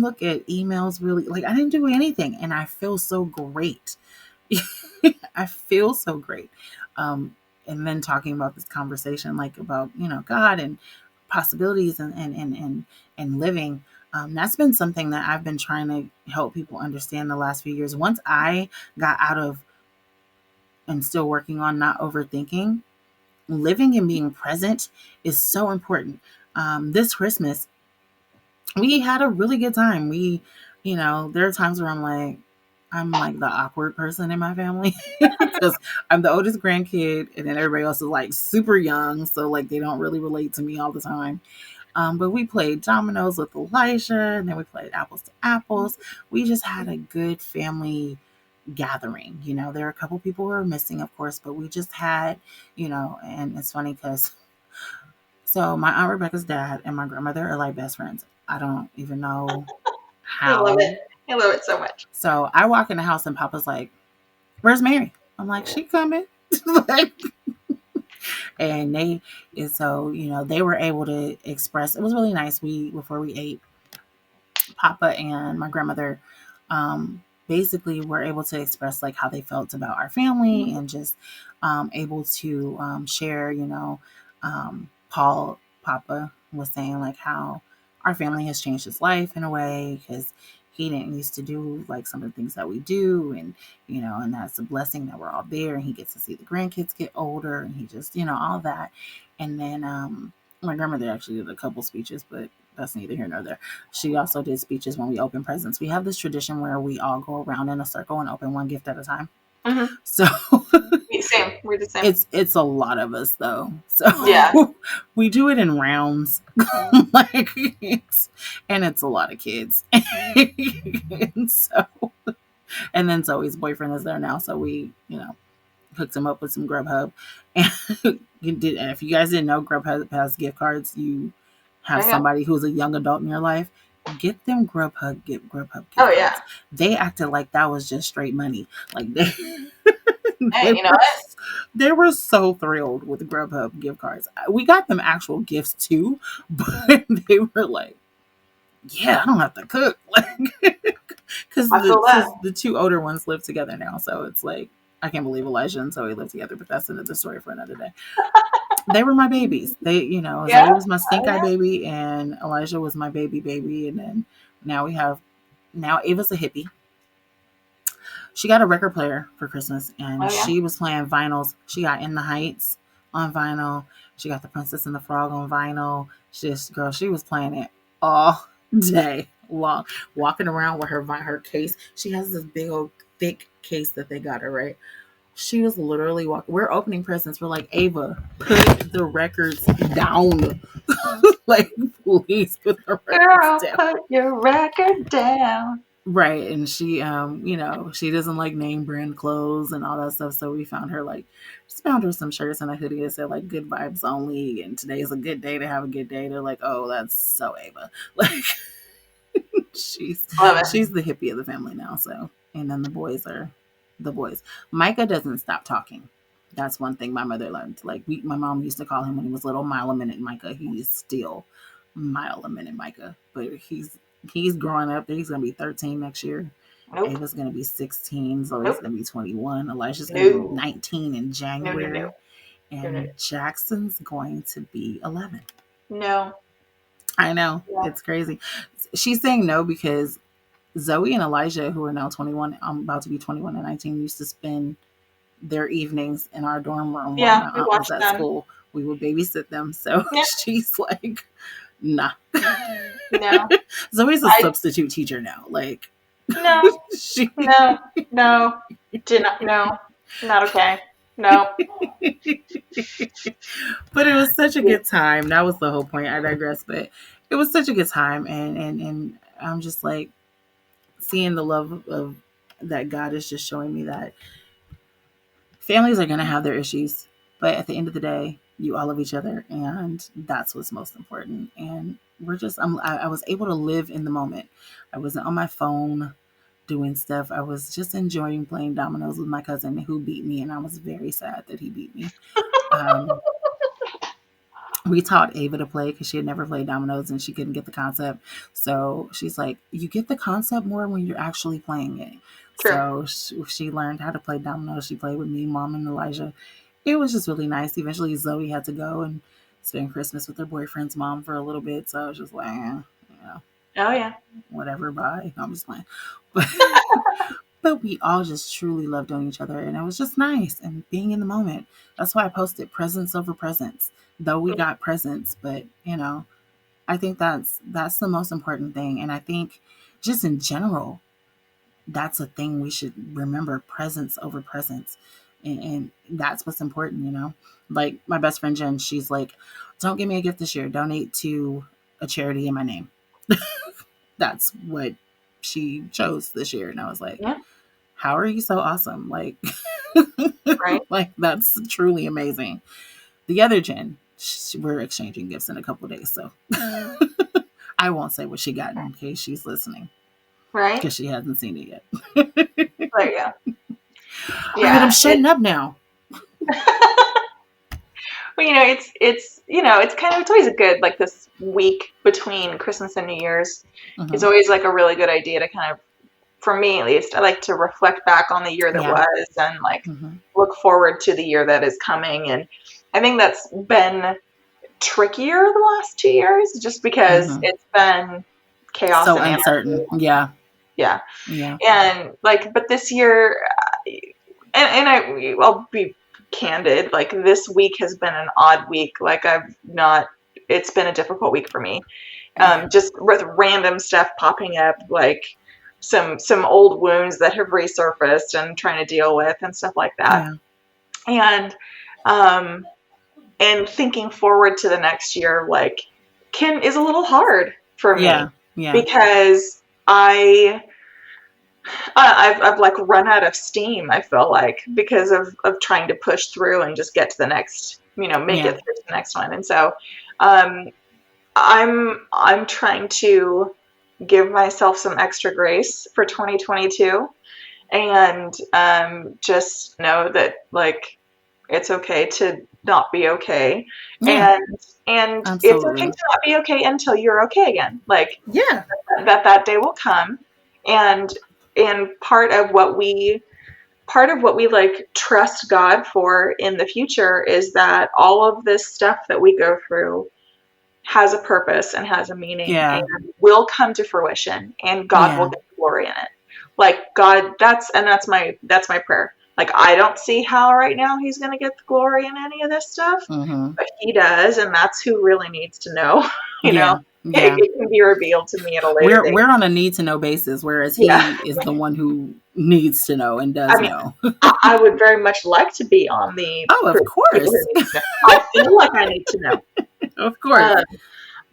look at emails really. Like, I didn't do anything, and I feel so great. I feel so great. And then talking about this conversation, like, about God and possibilities and living. That's been something that I've been trying to help people understand the last few years. Once I got out of and still working on not overthinking, living and being present is so important. This Christmas, we had a really good time. There are times where I'm like, I'm like the awkward person in my family because I'm the oldest grandkid, and then everybody else is like super young, so like they don't really relate to me all the time. But we played dominoes with Elijah, and then we played apples to apples. We just had a good family gathering. You know, there were a couple people who were missing, of course, but we just had, and it's funny because so my Aunt Rebecca's dad and my grandmother are like best friends. I don't even know I love how. it. I love it so much. So I walk in the house and Papa's like, "Where's Mary?" I'm like, "She coming." Like, and they were able to express. It was really nice. Before we ate, Papa and my grandmother basically were able to express like how they felt about our family and just able to share, Papa was saying like how our family has changed his life in a way because he didn't used to do like some of the things that we do, and and that's a blessing that we're all there and he gets to see the grandkids get older and he just all that. And then my grandmother actually did a couple speeches, but that's neither here nor there. She also did speeches when we open presents. We have this tradition where we all go around in a circle and open one gift at a time. Mm-hmm. So Same. We're the same. It's a lot of us though. So Yeah. we do it in rounds. Like it's a lot of kids. And then Zoe's boyfriend is there now, so we, hooked him up with some Grubhub. And if you guys didn't know, Grubhub has gift cards. You have somebody who's a young adult in your life, get them Grubhub gift cards. Yeah. They acted like that was just straight money. Like they were so thrilled with the Grubhub gift cards. We got them actual gifts too, but they were like, yeah, I don't have to cook. Like, because the two older ones live together now. So it's like, I can't believe Elijah and Zoe live together, but that's another story for another day. They were my babies. Zoe was my stink eye baby and Elijah was my baby. And then now Ava's a hippie. She got a record player for Christmas and she was playing vinyls. She got In the Heights on vinyl. She got The Princess and the Frog on vinyl. She was playing it all day long, walking around with her case. She has this big old thick case that they got her, right? She was literally walking. We're opening presents. We're like, Ava, put the records down. Like, please put the records down. Put your record down. Right. And she, she doesn't like name brand clothes and all that stuff. So we found her some shirts and a hoodie that said like good vibes only. And today's a good day to have a good day. They're like, oh, that's so Ava. Like, she's the hippie of the family now. So, and then the boys are the boys. Micah doesn't stop talking. That's one thing my mother learned. Like my mom used to call him when he was little, mile a minute Micah. He's still mile a minute Micah, but he's growing up. He's gonna be 13 next year. Nope. Ava's gonna be 16. Zoe's gonna be 21. Elijah's gonna be 19 in January. And Jackson's going to be 11. No. I know. Yeah. It's crazy. She's saying no because Zoe and Elijah, who are now 21, I'm about to be 21 and 19, used to spend their evenings in our dorm room while my aunt was at school. We would babysit them. So she's like, nah. No. Zoe's a substitute teacher now. Like, no. No. Not okay. No. But it was such a good time. That was the whole point. I digress, but it was such a good time, and I'm just like seeing the love of that God is just showing me that families are going to have their issues, but at the end of the day, you all love each other, and that's what's most important. And I was able to live in the moment. I wasn't on my phone doing stuff. I was just enjoying playing dominoes with my cousin who beat me, and I was very sad that he beat me. We taught Ava to play because she had never played dominoes and she couldn't get the concept. So she's like, you get the concept more when you're actually playing it. True. So she learned how to play dominoes. She played with me, Mom, and Elijah. It was just really nice. Eventually, Zoe had to go and spend Christmas with her boyfriend's mom for a little bit. So I was just like, oh yeah, whatever, bye. I'm just playing. But we all just truly loved knowing each other, and it was just nice and being in the moment. That's why I posted presents over presents. Though we got presents, but I think that's the most important thing. And I think just in general, that's a thing we should remember, presence over presence. And that's what's important, you know? Like my best friend Jen, she's like, don't give me a gift this year. Donate to a charity in my name. That's what she chose this year. And I was like, Yeah. how are you so awesome? Like, Right. like that's truly amazing. The other Jen, we're exchanging gifts in a couple of days. So I won't say what she got in case she's listening. Right. Because she hasn't seen it yet. There you go. All right, I'm shutting up now. Well, you know, it's you know, it's always a good, like, this week between Christmas and New Year's. It's always like a really good idea to kind of, for me at least, I like to reflect back on the year that was and like look forward to the year that is coming. And I think that's been trickier the last 2 years just because it's been chaos so and uncertain. Yeah. Yeah. And like, but this year, I'll be candid, like this week has been an odd week. Like it's been a difficult week for me. Just with random stuff popping up, like some old wounds that have resurfaced and trying to deal with and stuff like that. Yeah. And thinking forward to the next year, like is a little hard for me. Yeah. Because I've like run out of steam, I feel like, because of trying to push through and just get to the next, make it through to the next one. And so I'm trying to give myself some extra grace for 2022 and just know that like it's okay to not be okay. And Absolutely. it's okay to not be okay until you're okay again. Like that day will come. And part of what we like trust God for in the future is that all of this stuff that we go through has a purpose and has a meaning and will come to fruition, and God will get glory in it. Like God, that's my prayer. Like I don't see how right now he's going to get the glory in any of this stuff, but he does, and that's who really needs to know. You know. Yeah. It can be revealed to me at a later date. We're on a need to know basis, whereas he is the one who needs to know and does know. I would very much like to be on the. Oh, of course. I feel like I need to know. Of course.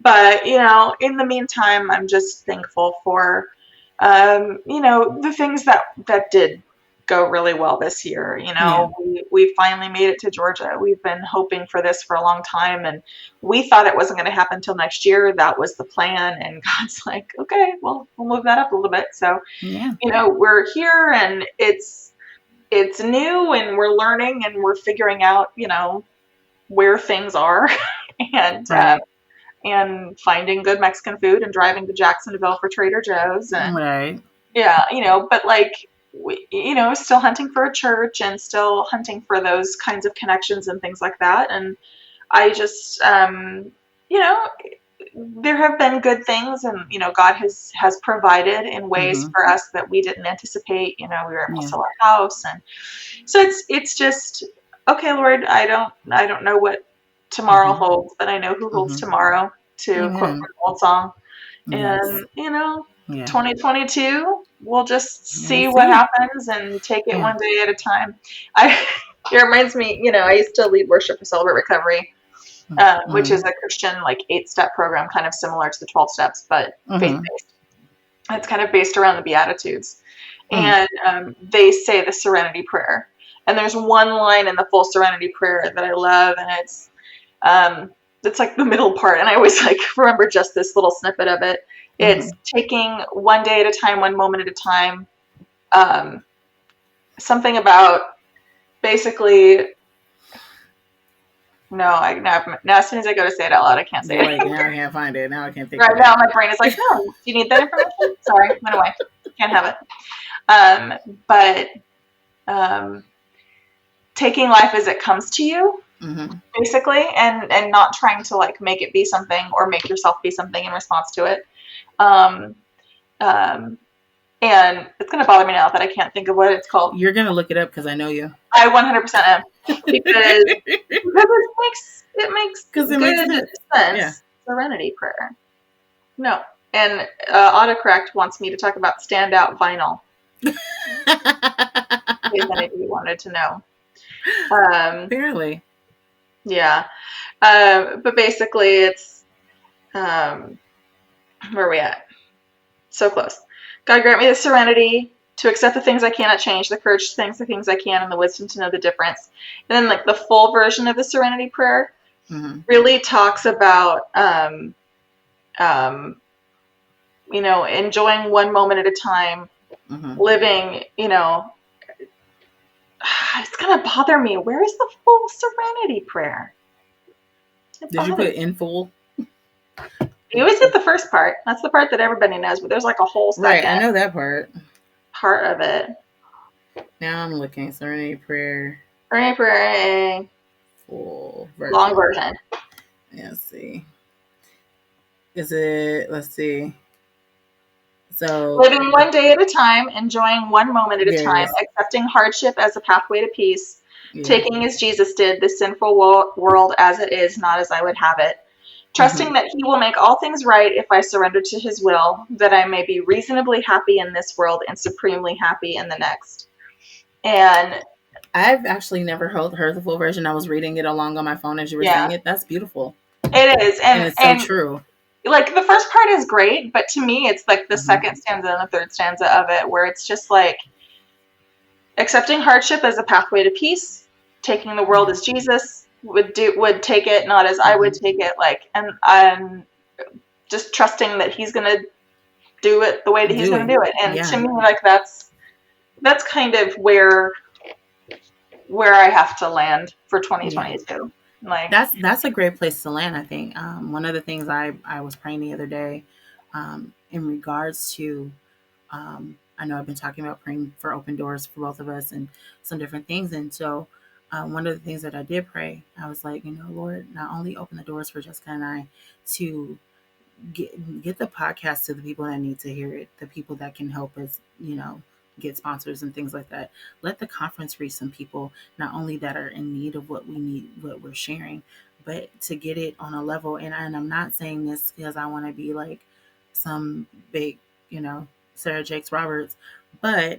But in the meantime, I'm just thankful for, the things that did go really well this year. We finally made it to Georgia. We've been hoping for this for a long time, and we thought it wasn't going to happen until next year. That was the plan, and God's like, okay, well, we'll move that up a little bit. So, we're here, and it's new, and we're learning, and we're figuring out, where things are, and finding good Mexican food, and driving to Jacksonville for Trader Joe's, and but like. Still hunting for a church and still hunting for those kinds of connections and things like that. And I just, there have been good things, and, God has provided in ways for us that we didn't anticipate. We were able to sell our house. And so it's just, okay, Lord, I don't know what tomorrow holds, but I know who holds tomorrow, to quote an old song. And, 2022, we'll just see what happens and take it one day at a time. It reminds me, I used to lead worship for Celebrate Recovery, which is a Christian, like 8-step program, kind of similar to the 12 steps, but faith-based. It's kind of based around the Beatitudes. And they say the Serenity Prayer. And there's one line in the full Serenity Prayer that I love, and it's like the middle part. And I always like remember just this little snippet of it. It's taking one day at a time, one moment at a time. Something about basically. Now as soon as I go to say it out loud, I can't say it. Now I can't find it. Now I can't think. Right now, my brain is like, no. Do you need that information? Sorry, went away. Can't have it. But taking life as it comes to you. Basically, and not trying to like make it be something or make yourself be something in response to it. And it's going to bother me now that I can't think of what it's called. You're going to look it up because I know you. I 100% am. Because it makes good sense. Yeah. Serenity Prayer. No. And autocorrect wants me to talk about standout vinyl. case any of you wanted to know. Apparently. Yeah. But basically, it's where are we at? So close. God grant me the serenity to accept the things I cannot change, the courage to think the things I can, and the wisdom to know the difference. And then, like, the full version of the Serenity Prayer really talks about, enjoying one moment at a time, living, it's going to bother me. Where is the full Serenity Prayer? Did you put in full? You always hit the first part. That's the part that everybody knows, but there's like a whole second Right, I know that part of it. Now I'm looking. Serenity Prayer. Serenity Prayer. Full version. Long version. Let's see. Let's see. So, living one day at a time, enjoying one moment at a time, accepting hardship as a pathway to peace, taking as Jesus did the sinful world as it is, not as I would have it, trusting that he will make all things right if I surrender to his will, that I may be reasonably happy in this world and supremely happy in the next. And I've actually never heard the full version. I was reading it along on my phone as you were saying it. That's beautiful. It is. And it's so true. Like, the first part is great, but to me, it's like the second stanza and the third stanza of it, where it's just like accepting hardship as a pathway to peace, taking the world as Jesus would take it, not as I would take it. Like, and I'm just trusting that he's gonna do it the way that he's gonna do it. And to me, like, that's kind of where I have to land for 2022. Yeah. Like, that's a great place to land, I think. One of the things I was praying the other day, in regards to, I know I've been talking about praying for open doors for both of us and some different things. And so one of the things that I did pray, I was like, Lord, not only open the doors for Jessica and I to get the podcast to the people that need to hear it, the people that can help us, get sponsors and things like that. Let the conference reach some people, not only that are in need of what we need, what we're sharing, but to get it on a level. And I'm not saying this because I want to be like some big, Sarah Jakes Roberts, but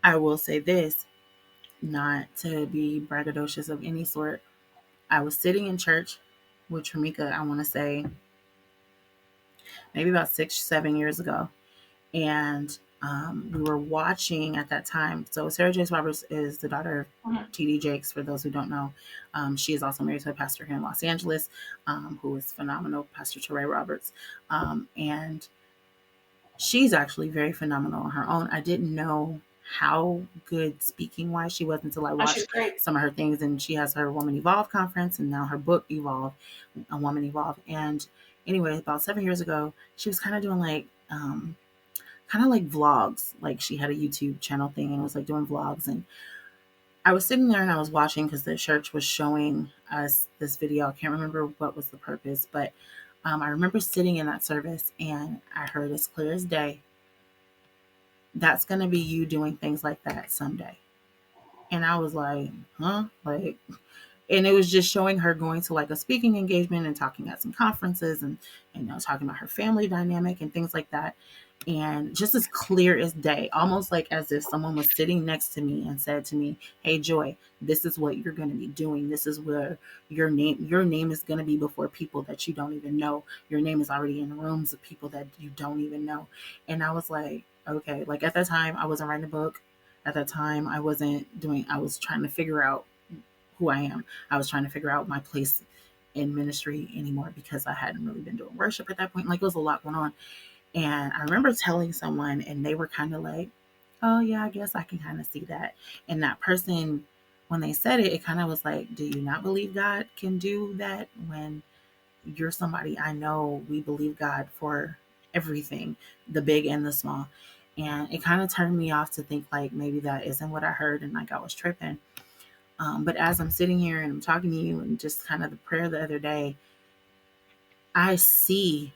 I will say this, not to be braggadocious of any sort. I was sitting in church with Tramika, I want to say maybe about 6-7 years ago. And we were watching at that time. So Sarah Jakes Roberts is the daughter of T.D. Jakes, for those who don't know. She is also married to a pastor here in Los Angeles, who is phenomenal, Pastor Teray Roberts. And she's actually very phenomenal on her own. I didn't know how good speaking wise she was until I watched some of her things. And she has her Woman Evolve conference and now her book Evolve, A Woman Evolve. And anyway, about 7 years ago, she was kind of doing like vlogs. Like, she had a YouTube channel thing and was like doing vlogs. And I was sitting there and I was watching because the church was showing us this video. I can't remember what was the purpose, but I remember sitting in that service and I heard as clear as day, that's going to be you doing things like that someday. And I was like, huh? Like, and it was just showing her going to like a speaking engagement and talking at some conferences and talking about her family dynamic and things like that. And just as clear as day, almost like as if someone was sitting next to me and said to me, hey, Joy, this is what you're going to be doing. This is where your name is going to be before people that you don't even know. Your name is already in rooms of people that you don't even know. And I was like, okay, like at that time, I wasn't writing a book. At that time, I was trying to figure out who I am. I was trying to figure out my place in ministry anymore because I hadn't really been doing worship at that point. Like, it was a lot going on. And I remember telling someone and they were kind of like, oh yeah, I guess I can kind of see that. And that person, when they said it, it kind of was like, do you not believe God can do that? When you're somebody I know, we believe God for everything, the big and the small. And it kind of turned me off to think like maybe that isn't what I heard and like I was tripping. But as I'm sitting here and I'm talking to you and just kind of the prayer the other day, I see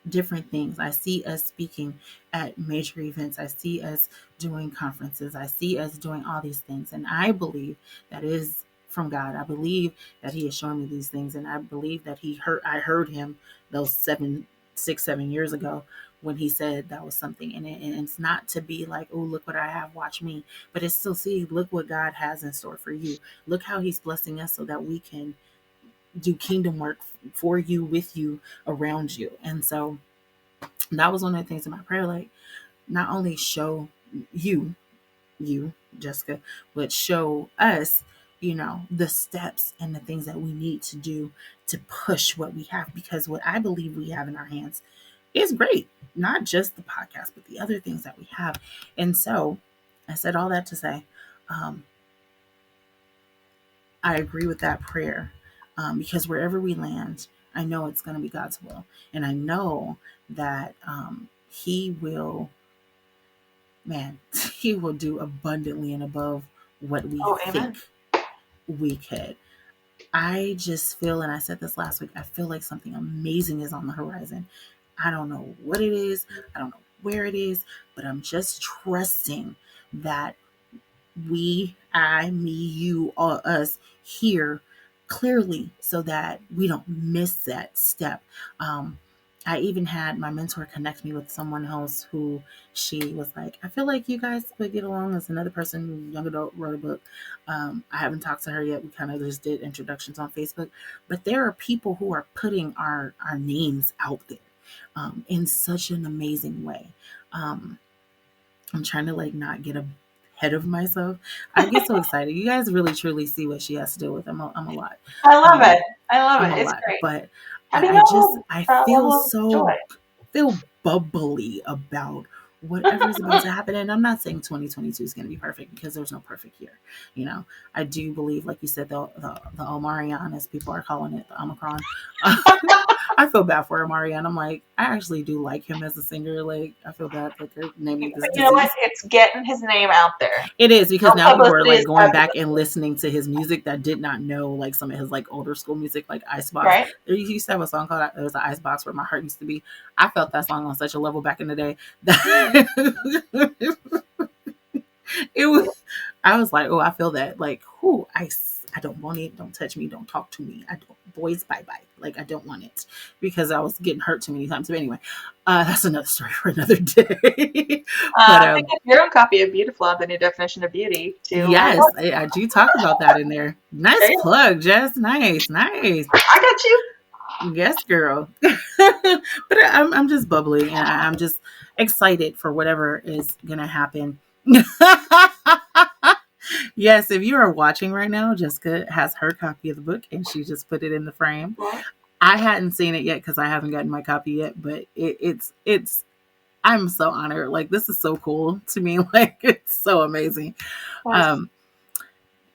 different things. I see us speaking at major events. I see us doing conferences. I see us doing all these things. And I believe that is from God. I believe that he is showing me these things. And I believe that I heard him those 7 6-7 years ago when he said that was something in it. And it's not to be like, oh, look what I have, watch me. But it's still, see, look what God has in store for you. Look how he's blessing us so that we can do kingdom work for you, with you, around you. And so that was one of the things in my prayer, like, not only show you, Jessica, but show us, the steps and the things that we need to do to push what we have. Because what I believe we have in our hands is great. Not just the podcast, but the other things that we have. And so I said all that to say, I agree with that prayer, because wherever we land, I know it's going to be God's will. And I know that he will, he will do abundantly and above what we think we could. I just feel, and I said this last week, I feel like something amazing is on the horizon. I don't know what it is. I don't know where it is, but I'm just trusting that we, I, me, you, all us hear clearly so that we don't miss that step. I even had my mentor connect me with someone else who she was like, I feel like you guys would get along. As another person, young adult, wrote a book. I haven't talked to her yet. We kind of just did introductions on Facebook. But there are people who are putting our names out there in such an amazing way. I'm trying to not get ahead of myself. I get so excited. You guys really truly see what she has to deal with. I'm a lot. I love it. I'm It's lot, great. but I Joy. feel bubbly about whatever is about to happen. And I'm not saying 2022 is going to be perfect, because there's no perfect year. I do believe, like you said, the Omarion, as people are calling it, the Omicron. I feel bad for Omarion. I'm like, I actually do like him as a singer. Like, I feel bad for naming this disease. You know what? It's getting his name out there. It is, because now people are going back and listening to his music that did not know, some of his older school music, like Icebox. Right. There used to have a song called "There's an Icebox Where My Heart Used to Be." I felt that song on such a level back in the day that it was. I was like, oh, I feel that. I don't want it. Don't touch me. Don't talk to me. I don't. Boys, bye bye. I don't want it, because I was getting hurt too many times. But anyway, that's another story for another day. I think your own copy of Beautiful of the New Definition of Beauty too. Yes, I do talk about that in there. Nice plug, Jess. Nice. I got you. Yes, girl. But I'm just bubbly, and I'm just excited for whatever is gonna happen. Yes, if you are watching right now, Jessica has her copy of the book, and she just put it in the frame. What? I hadn't seen it yet because I haven't gotten my copy yet, but it's. I'm so honored. This is so cool to me. It's so amazing. But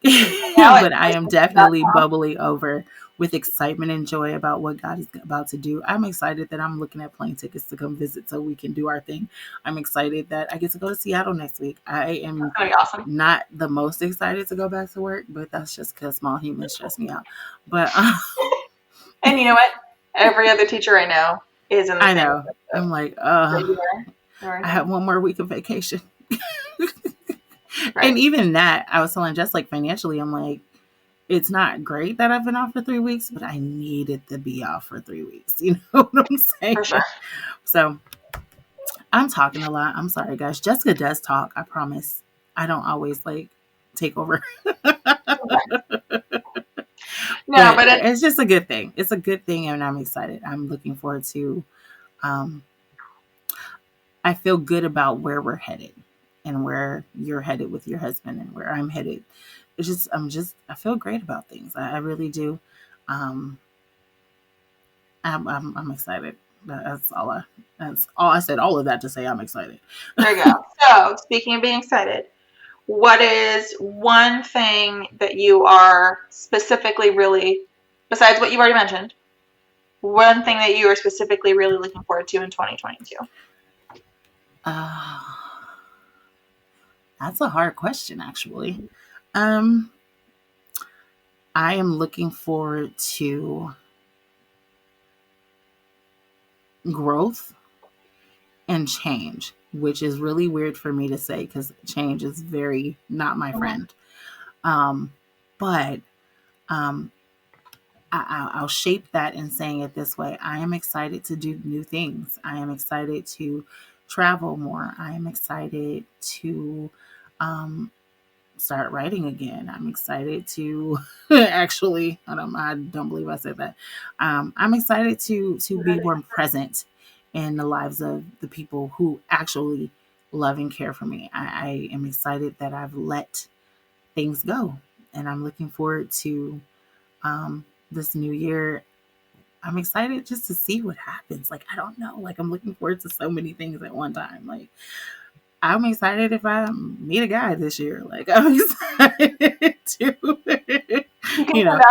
I am definitely bubbly over with excitement and joy about what God is about to do. I'm excited that I'm looking at plane tickets to come visit so we can do our thing. I'm excited that I get to go to Seattle next week. I am not the most excited to go back to work, but that's just because small humans stress me out. But and you know what? Every other teacher I know is in the same know. I'm like, I have one more week of vacation. Right. And even that, I was telling Jess, financially, I'm like, it's not great that I've been off for 3 weeks, but I needed to be off for 3 weeks. You know what I'm saying? For sure. So I'm talking a lot. I'm sorry, guys. Jessica does talk. I promise. I don't always take over. No, but it's just a good thing. It's a good thing, and I'm excited. I'm looking forward to. I feel good about where we're headed, and where you're headed with your husband, and where I'm headed. It's just, I feel great about things. I really do. I'm excited. That's all I said. All of that to say I'm excited. There you go. So, speaking of being excited, what is one thing that you are specifically really, besides what you've already mentioned, one thing that you are specifically really looking forward to in 2022? That's a hard question, actually. I am looking forward to growth and change, which is really weird for me to say because change is very not my friend. But I'll shape that in saying it this way. I am excited to do new things. I am excited to travel more. I am excited to start writing again. I'm excited to actually, I don't believe I said that. I'm excited to be more present in the lives of the people who actually love and care for me. I am excited that I've let things go, and I'm looking forward to this new year. I'm excited just to see what happens. Like, I don't know. Like, I'm looking forward to so many things at one time. Like, I'm excited if I meet a guy this year. Like, I'm excited to,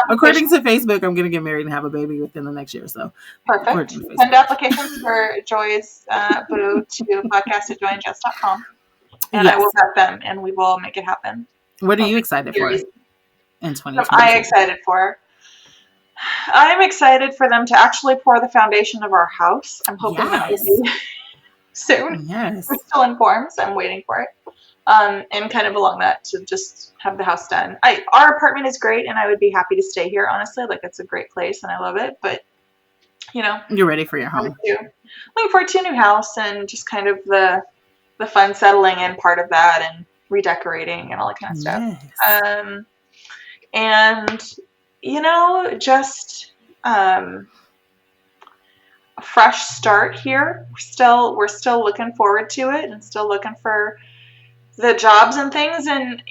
according to Facebook, I'm going to get married and have a baby within the next year. So, Perfect. Send applications for Joy's boo to podcast@joyandjess.com. And yes. I will vet them, and we will make it happen. What are you excited for in 2020? I'm excited for? I'm excited for them to actually pour the foundation of our house. I'm hoping that will be soon. Yes. We're still in forms. I'm waiting for it. And kind of along that to just have the house done. Our apartment is great, and I would be happy to stay here, honestly. Like, it's a great place, and I love it. But, you're ready for your home. Looking forward to a new house and just kind of the fun settling in part of that and redecorating and all that kind of stuff. Yes. And, just a fresh start here. We're still looking forward to it and still looking for the jobs and things and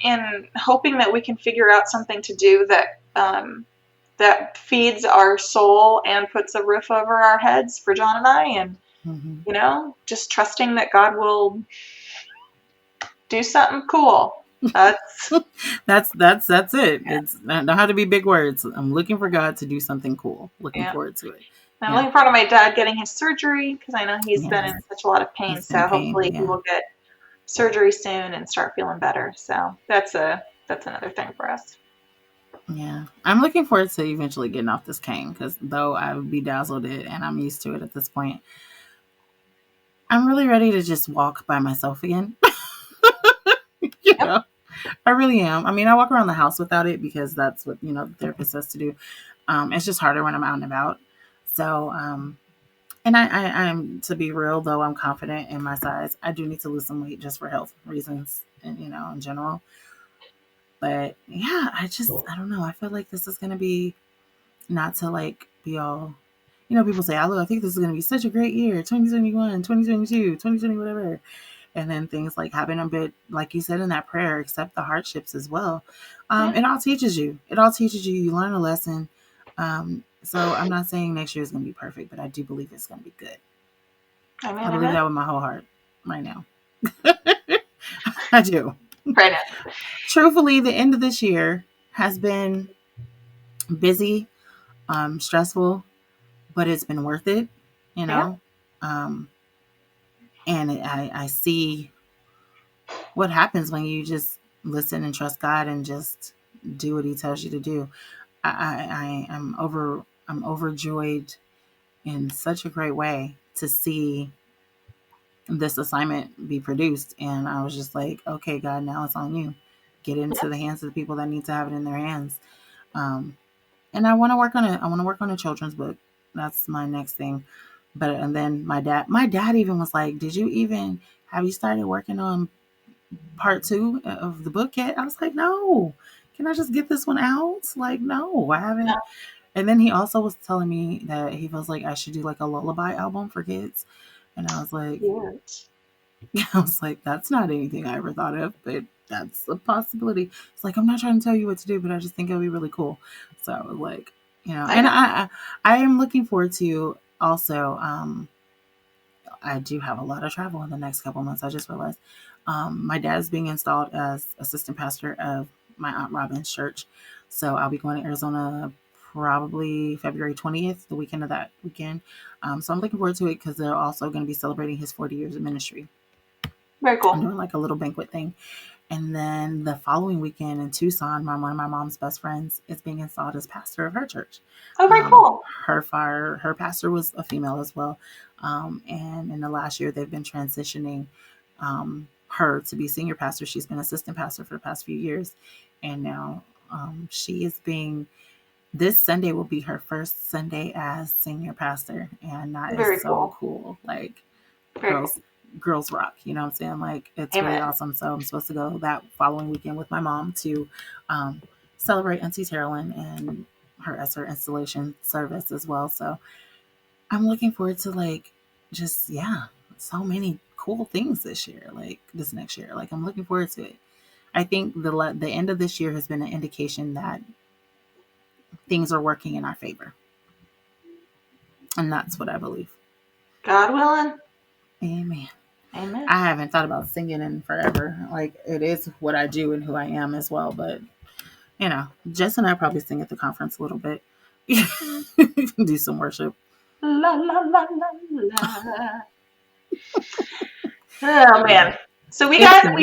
hoping that we can figure out something to do that feeds our soul and puts a roof over our heads for John and I, and just trusting that God will do something cool. That's it. It don't have to be big words. I'm looking for God to do something cool. Looking forward to it. I'm looking forward to my dad getting his surgery because I know he's been in such a lot of pain. So hopefully he will get surgery soon and start feeling better. So that's another thing for us. Yeah, I'm looking forward to eventually getting off this cane because though I've bedazzled it and I'm used to it at this point, I'm really ready to just walk by myself again. I really am. I mean, I walk around the house without it because that's what, the therapist says to do. It's just harder when I'm out and about. So, and I'm, to be real, though, I'm confident in my size. I do need to lose some weight just for health reasons and, in general. But yeah, I don't know. I feel like this is going to be not to like be all, people say, I think this is going to be such a great year, 2021, 2022, 2020, whatever. And then things like happen a bit, like you said in that prayer, accept the hardships as well. It all teaches you. You learn a lesson. So I'm not saying next year is going to be perfect, but I do believe it's going to be good. I believe that with my whole heart right now. I do. Right now. Truthfully, the end of this year has been busy, stressful, but it's been worth it, And I see what happens when you just listen and trust God and just do what He tells you to do. I'm overjoyed in such a great way to see this assignment be produced, and I was just like, okay, God, now it's on you. Get into the hands of the people that need to have it in their hands. And I want to work on it. I want to work on a children's book. That's my next thing. And then my dad even was like, have you started working on part 2 of the book yet? I was like, no, can I just get this one out? Like, no, I haven't. No. And then he also was telling me that he feels like I should do like a lullaby album for kids. And I was like, that's not anything I ever thought of, but that's a possibility. It's like, I'm not trying to tell you what to do, but I just think it'll be really cool. So like, and I am looking forward to also, I do have a lot of travel in the next couple of months. I just realized, my dad's being installed as assistant pastor of my Aunt Robin's church. So I'll be going to Arizona probably February 20th, the weekend of that weekend. So I'm looking forward to it because they're also going to be celebrating his 40 years of ministry. Very cool. I'm doing like a little banquet thing. And then the following weekend in Tucson, one of my mom's best friends is being installed as pastor of her church. Oh, very cool. Her pastor was a female as well. And in the last year, they've been transitioning her to be senior pastor. She's been assistant pastor for the past few years. And now she is being this Sunday will be her first Sunday as senior pastor, and that Very is so cool. Like, Very girls rock. You know what I'm saying? Like, it's Amen. really awesome. So I'm supposed to go that following weekend with my mom to celebrate Auntie Carolyn and her as her installation service as well. So I'm looking forward to like just so many cool things this year, like this next year. Like, I'm looking forward to it. I think the end of this year has been an indication that things are working in our favor. And that's what I believe. God willing. Amen. Amen. I haven't thought about singing in forever. Like, it is what I do and who I am as well. But, you know, Jess and I probably sing at the conference a little bit. Do some worship. La, la, la, la, la. Oh, man. So we do have some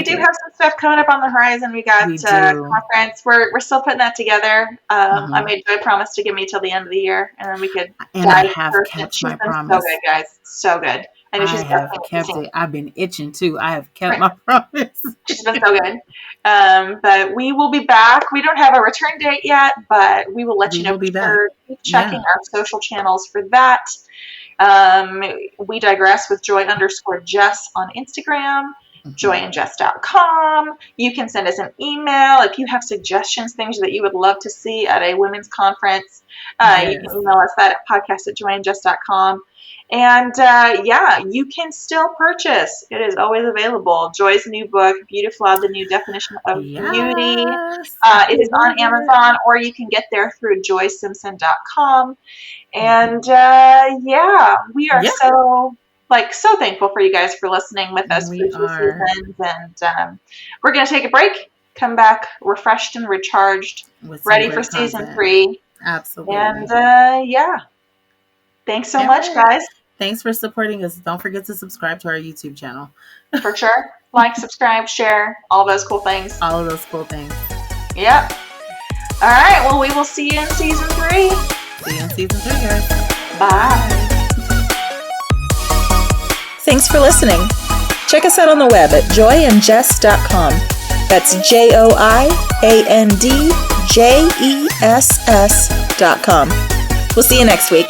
stuff coming up on the horizon. We got conference. We're still putting that together. I made Joy promise to give me till the end of the year, and then we could. And I have kept my promise. So good, guys. So good. I know she's have kept it. I've been itching too. I have kept my promise. She's been so good. But we will be back. We don't have a return date yet, but we will let you know. Keep checking our social channels for that. We digress with Joy_Jess on Instagram. joyandjess.com. You can send us an email if you have suggestions, things that you would love to see at a women's conference. You can email us that at podcast@joyandjess.com. And you can still purchase. It is always available. Joy's new book, Beautiful, The New Definition of Beauty. It is on Amazon, or you can get there through joysimpson.com. And we are so thankful for you guys for listening with us through 2 seasons. And we're going to take a break, come back refreshed and recharged, ready for season 3. Absolutely. And thanks so much, guys. Thanks for supporting us. Don't forget to subscribe to our YouTube channel. For sure. Like, subscribe, share, all those cool things. All of those cool things. Yep. All right. Well, we will see you in season 3. See you in season 3, guys. Bye. Thanks for listening. Check us out on the web at joyandjess.com. That's joyandjess.com. We'll see you next week.